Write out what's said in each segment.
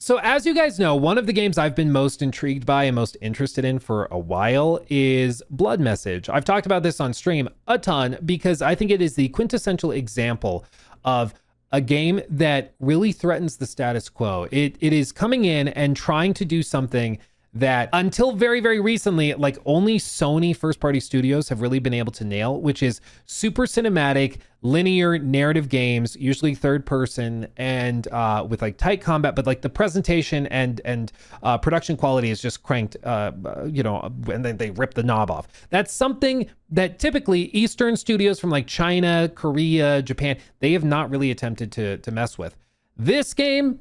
So as you guys know, one of the games I've been most intrigued by and most interested in for a while is Blood Message. I've talked about this on stream a ton because I think it is the quintessential example of a game that really threatens the status quo. It is coming in and trying to do something that until very, very recently, like only Sony first-party studios have really been able to nail, which is super cinematic, linear narrative games, usually third person, and with like tight combat, but like the presentation and production quality is just cranked, and then they rip the knob off. That's something that typically Eastern studios from like China, Korea, Japan, they have not really attempted to mess with. This game,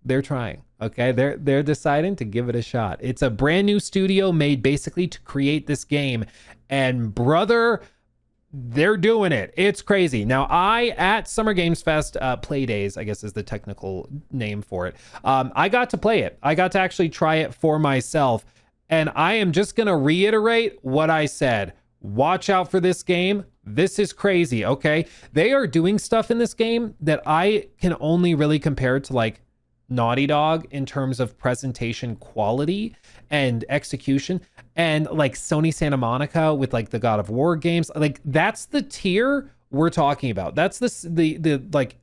they're trying. Okay, they're deciding to give it a shot. It's a brand new studio made basically to create this game, and brother, they're doing it. It's crazy. Now, I at Summer Games Fest Play Days, I guess is the technical name for it. I got to play it. I got to actually try it for myself, and I am just gonna reiterate what I said. Watch out for this game. This is crazy. Okay, they are doing stuff in this game that I can only really compare to like Naughty Dog in terms of presentation quality and execution, and like Sony Santa Monica with like the God of War games. Like that's the tier we're talking about. That's the like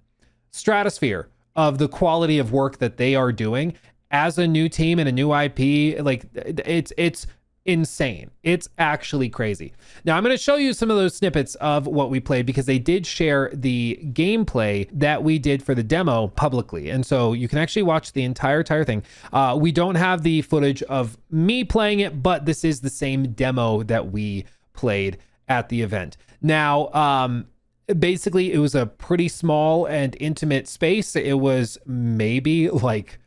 stratosphere of the quality of work that they are doing as a new team and a new IP. Like it's insane. It's actually crazy. Now I'm going to show you some of those snippets of what we played because they did share the gameplay that we did for the demo publicly. And so you can actually watch the entire thing. We don't have the footage of me playing it, but this is the same demo that we played at the event. Now, basically it was a pretty small and intimate space. It was maybe like,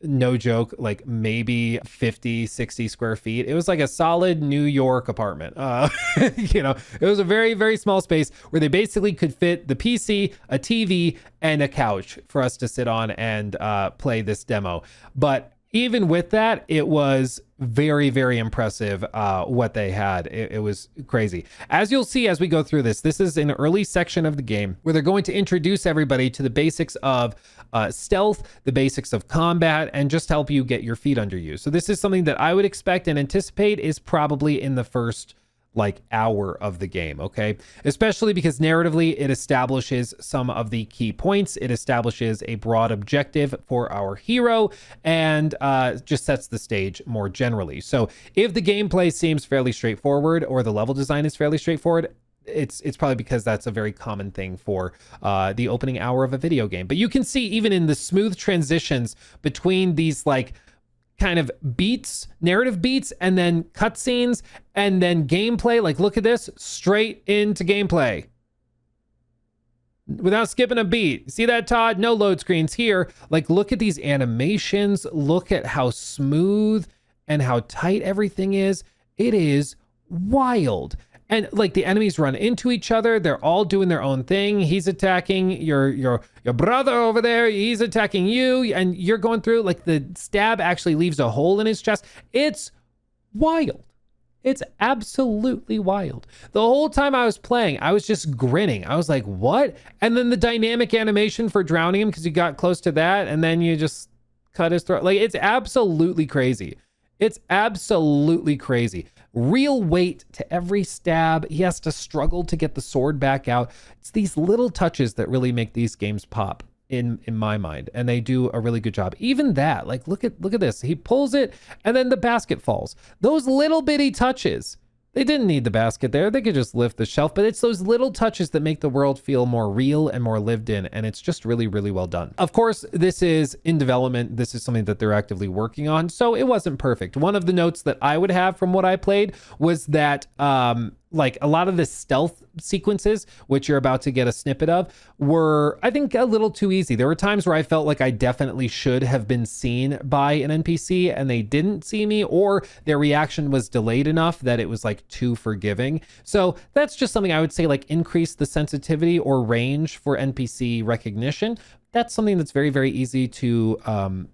no joke, like maybe 50, 60 square feet. It was like a solid New York apartment. It was a very, very small space where they basically could fit the PC, a TV, and a couch for us to sit on and play this demo. But even with that, it was very, very impressive what they had. It was crazy. As you'll see as we go through this, this is an early section of the game where they're going to introduce everybody to the basics of stealth, the basics of combat, and just help you get your feet under you. So this is something that I would expect and anticipate is probably in the first like hour of the game, okay? Especially because narratively it establishes some of the key points. It establishes a broad objective for our hero and just sets the stage more generally. So if the gameplay seems fairly straightforward or the level design is fairly straightforward, it's probably because that's a very common thing for the opening hour of a video game. But you can see even in the smooth transitions between these like kind of beats, narrative beats, and then cutscenes, and then gameplay. Like, look at this, straight into gameplay without skipping a beat. See that, Todd? No load screens here. Like, look at these animations. Look at how smooth and how tight everything is. It is wild. And like the enemies run into each other. They're all doing their own thing. He's attacking your brother over there. He's attacking you, and you're going through. Like the stab actually leaves a hole in his chest. It's wild. It's absolutely wild. The whole time I was playing, I was just grinning. I was like, what? And then the dynamic animation for drowning him because you got close to that, and then you just cut his throat. Like, it's absolutely crazy. It's absolutely crazy. Real weight to every stab. He has to struggle to get the sword back out. It's these little touches that really make these games pop in my mind, and they do a really good job. Even that, like, look at this. He pulls it and then the basket falls. Those little bitty touches. They didn't need the basket there. They could just lift the shelf, but it's those little touches that make the world feel more real and more lived in. And it's just really, really well done. Of course, this is in development. This is something that they're actively working on. So it wasn't perfect. One of the notes that I would have from what I played was that, like a lot of the stealth sequences, which you're about to get a snippet of, were, I think, a little too easy. There were times where I felt like I definitely should have been seen by an NPC and they didn't see me, or their reaction was delayed enough that it was like too forgiving. So that's just something I would say, like, increase the sensitivity or range for NPC recognition. That's something that's very, very easy to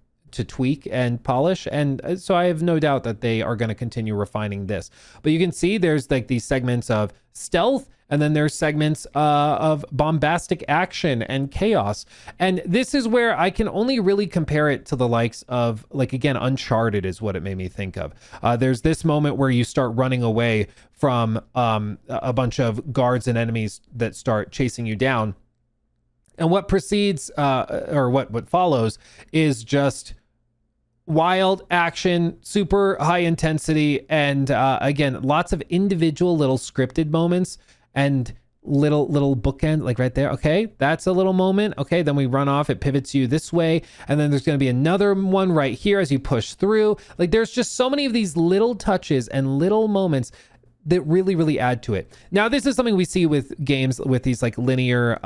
tweak and polish, and so I have no doubt that they are going to continue refining this. But you can see there's like these segments of stealth, and then there's segments of bombastic action and chaos. And this is where I can only really compare it to the likes of, like, again, Uncharted is what it made me think of. There's this moment where you start running away from a bunch of guards and enemies that start chasing you down. And what precedes, or what follows, is just wild action, super high intensity, and again, lots of individual little scripted moments and little bookend, like right there. Okay, that's a little moment. Okay, then we run off, it pivots you this way, and then there's going to be another one right here as you push through. Like, there's just so many of these little touches and little moments that really add to it. Now, this is something we see with games, with these like linear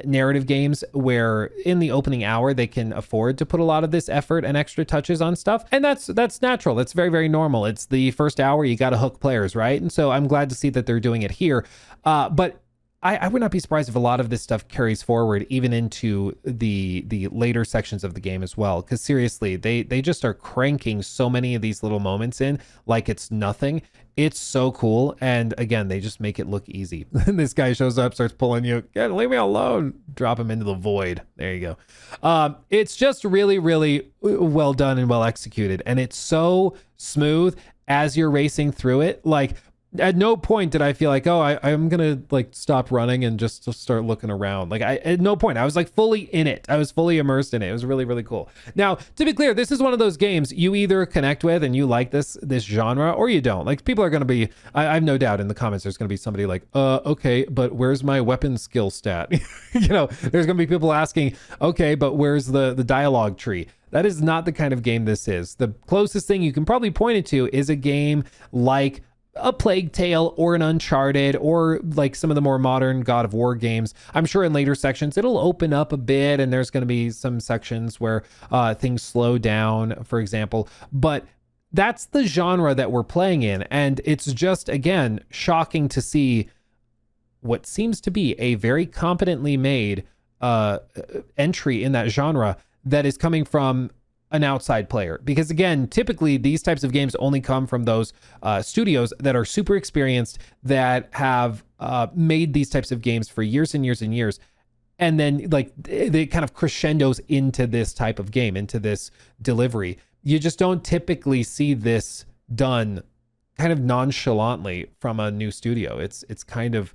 narrative games, where in the opening hour they can afford to put a lot of this effort and extra touches on stuff, and that's natural. That's very normal. It's the first hour, you got to hook players, right? And so I'm glad to see that they're doing it here, but I would not be surprised if a lot of this stuff carries forward even into the later sections of the game as well. Because seriously, they just are cranking so many of these little moments in like it's nothing. It's so cool. And again, they just make it look easy. This guy shows up, starts pulling you. Yeah, leave me alone. Drop him into the void. There you go. It's just really well done and well executed. And it's so smooth as you're racing through it. Like, at no point did I feel like, oh, I'm gonna like stop running and just start looking around. Like, at no point. I was like fully in it. I was fully immersed in it. It was really cool. Now, to be clear, this is one of those games you either connect with and you like this genre, or you don't. Like, people are gonna be, I have no doubt in the comments there's gonna be somebody like, okay, but where's my weapon skill stat? You know, there's gonna be people asking, okay, but where's the dialogue tree? That is not the kind of game this is. The closest thing you can probably point it to is a game like a Plague Tale or an Uncharted, or like some of the more modern God of War games. I'm sure in later sections it'll open up a bit, and there's going to be some sections where things slow down, for example. But that's the genre that we're playing in, and it's just, again, shocking to see what seems to be a very competently made entry in that genre that is coming from an outside player. Because again, typically these types of games only come from those studios that are super experienced, that have made these types of games for years and years, and then like they kind of crescendos into this type of game, into this delivery. You just don't typically see this done kind of nonchalantly from a new studio. It's kind of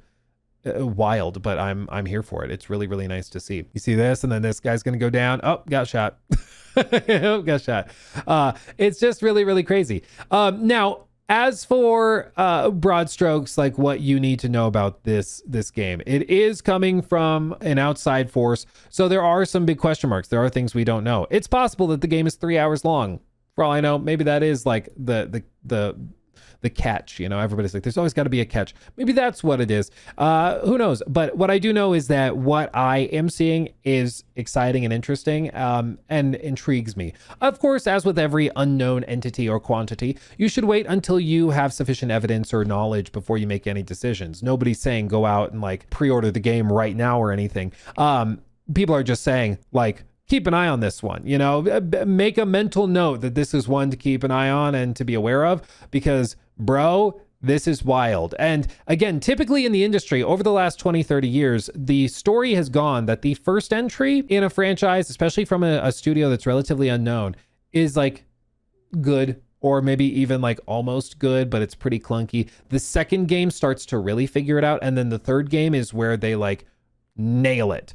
wild, but I'm here for it. It's really nice to see. You see this, and then this guy's gonna go down. Oh, got shot. Got shot. It's just really crazy. Now, as for broad strokes, like what you need to know about this game, it is coming from an outside force, so there are some big question marks. There are things we don't know. It's possible that the game is 3 hours long. For all I know, maybe that is like the catch. You know, everybody's like, there's always got to be a catch. Maybe that's what it is. Who knows? But what I do know is that what I am seeing is exciting and interesting, and intrigues me. Of course, as with every unknown entity or quantity, you should wait until you have sufficient evidence or knowledge before you make any decisions. Nobody's saying go out and like pre-order the game right now or anything. People are just saying, like, keep an eye on this one, you know, make a mental note that this is one to keep an eye on and to be aware of, because bro, this is wild. And again, typically in the industry over the last 20-30 years, the story has gone that the first entry in a franchise, especially from a studio that's relatively unknown, is like good, or maybe even like almost good, but it's pretty clunky. The second game starts to really figure it out, and then the third game is where they like nail it.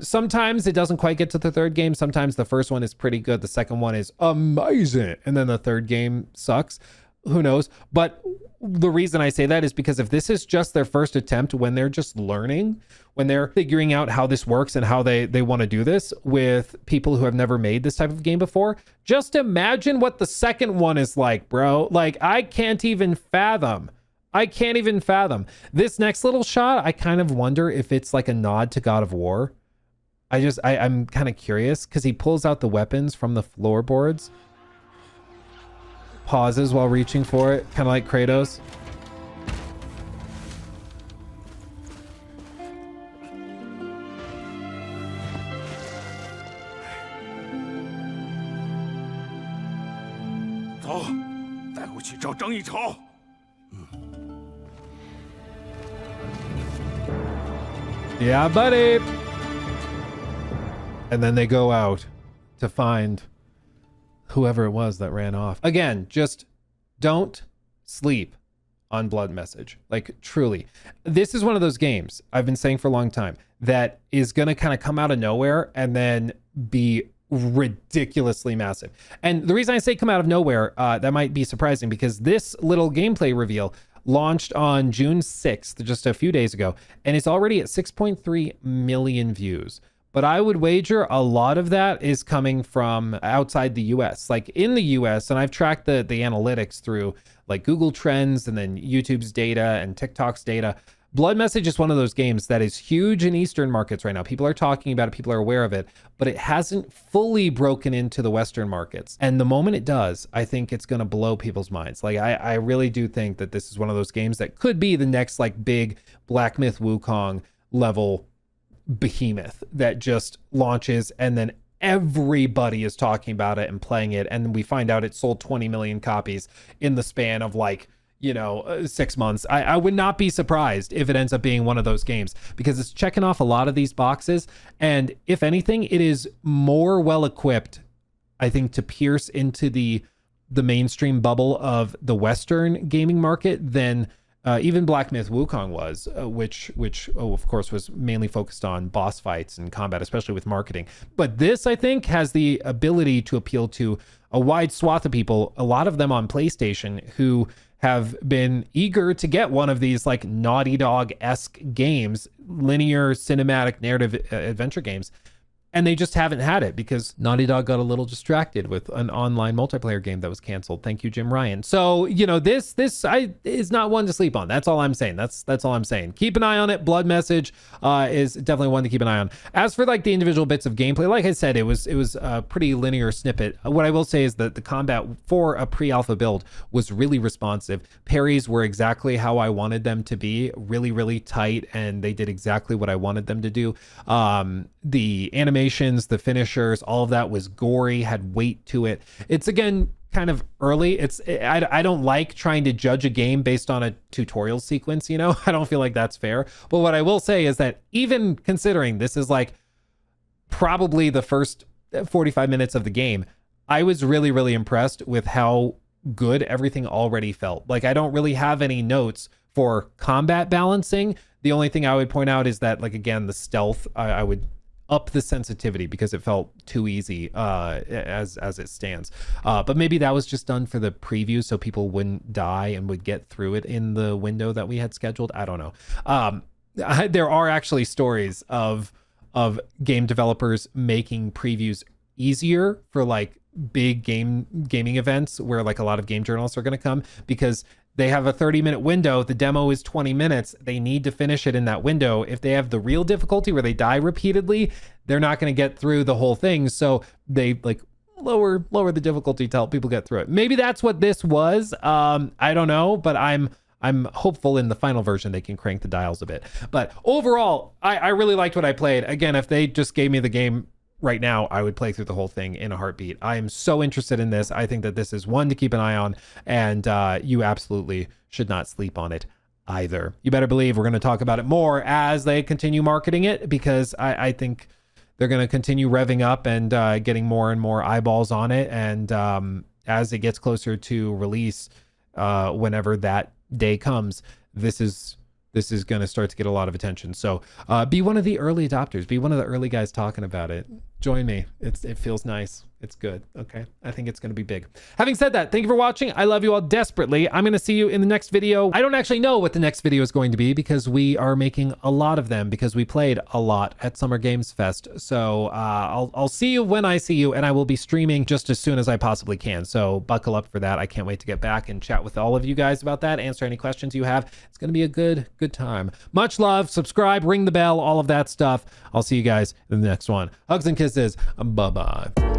Sometimes it doesn't quite get to the third game. Sometimes the first one is pretty good, the second one is amazing, and then the third game sucks. Who knows? But the reason I say that is because if this is just their first attempt, when they're just learning, when they're figuring out how this works and how they want to do this with people who have never made this type of game before, just imagine what the second one is like, bro. Like, I can't even fathom this next little shot. I kind of wonder if it's like a nod to God of War. I'm kind of curious, because he pulls out the weapons from the floorboards, pauses while reaching for it, kind of like Kratos. Go, 带我去找张一潮。Yeah, buddy. And then they go out to find whoever it was that ran off. Again, just don't sleep on Blood Message. Like, truly. This is one of those games I've been saying for a long time that is going to kind of come out of nowhere and then be ridiculously massive. And the reason I say come out of nowhere, that might be surprising, because this little gameplay reveal launched on June 6th, just a few days ago, and it's already at 6.3 million views. But I would wager a lot of that is coming from outside the US. Like in the US, and I've tracked the analytics through like Google Trends and then YouTube's data and TikTok's data. Blood Message is one of those games that is huge in Eastern markets right now. People are talking about it, people are aware of it, but it hasn't fully broken into the Western markets. And the moment it does, I think it's going to blow people's minds. Like I really do think that this is one of those games that could be the next like big Black Myth Wukong level behemoth that just launches and then everybody is talking about it and playing it, and we find out it sold 20 million copies in the span of like 6 months. I would not be surprised if it ends up being one of those games, because it's checking off a lot of these boxes, and if anything, it is more well equipped, I think, to pierce into the mainstream bubble of the Western gaming market than even Black Myth Wukong was, which of course was mainly focused on boss fights and combat, especially with marketing. But this, I think, has the ability to appeal to a wide swath of people, a lot of them on PlayStation, who have been eager to get one of these like Naughty Dog-esque games, linear cinematic narrative adventure games. And they just haven't had it because Naughty Dog got a little distracted with an online multiplayer game that was canceled. Thank you, Jim Ryan. So, this is not one to sleep on. That's all I'm saying. That's all I'm saying. Keep an eye on it. Blood Message is definitely one to keep an eye on. As for like the individual bits of gameplay, like I said, it was a pretty linear snippet. What I will say is that the combat for a pre-alpha build was really responsive. Parries were exactly how I wanted them to be, really, really tight, and they did exactly what I wanted them to do. The animations, the finishers, all of that was gory, had weight to it. It's again kind of early. I don't like trying to judge a game based on a tutorial sequence, I don't feel like that's fair. But what I will say is that even considering this is like probably the first 45 minutes of the game, I was really, really impressed with how good everything already felt. Like I don't really have any notes for combat balancing. The only thing I would point out is that, like, again, the stealth, I would up the sensitivity because it felt too easy as it stands. But maybe that was just done for the preview so people wouldn't die and would get through it in the window that we had scheduled. I don't know. There are actually stories of game developers making previews easier for like big gaming events where like a lot of game journalists are going to come, because they have a 30-minute window. The demo is 20 minutes. They need to finish it in that window. If they have the real difficulty where they die repeatedly, they're not going to get through the whole thing. So they like lower the difficulty to help people get through it. Maybe that's what this was. I don't know, but I'm hopeful in the final version they can crank the dials a bit. But overall, I really liked what I played. Again, if they just gave me the game right now, I would play through the whole thing in a heartbeat. I am so interested in this. I think that this is one to keep an eye on, and you absolutely should not sleep on it either. You better believe we're going to talk about it more as they continue marketing it, because I think they're going to continue revving up and getting more and more eyeballs on it. And as it gets closer to release, whenever that day comes, this is going to start to get a lot of attention. So be one of the early adopters. Be one of the early guys talking about it. Join me. It feels nice. It's good. Okay. I think it's going to be big. Having said that, thank you for watching. I love you all desperately. I'm going to see you in the next video. I don't actually know what the next video is going to be because we are making a lot of them because we played a lot at Summer Games Fest. So I'll see you when I see you, and I will be streaming just as soon as I possibly can. So buckle up for that. I can't wait to get back and chat with all of you guys about that, answer any questions you have. It's going to be a good time. Much love. Subscribe, ring the bell, all of that stuff. I'll see you guys in the next one. Hugs and kisses. Bye-bye.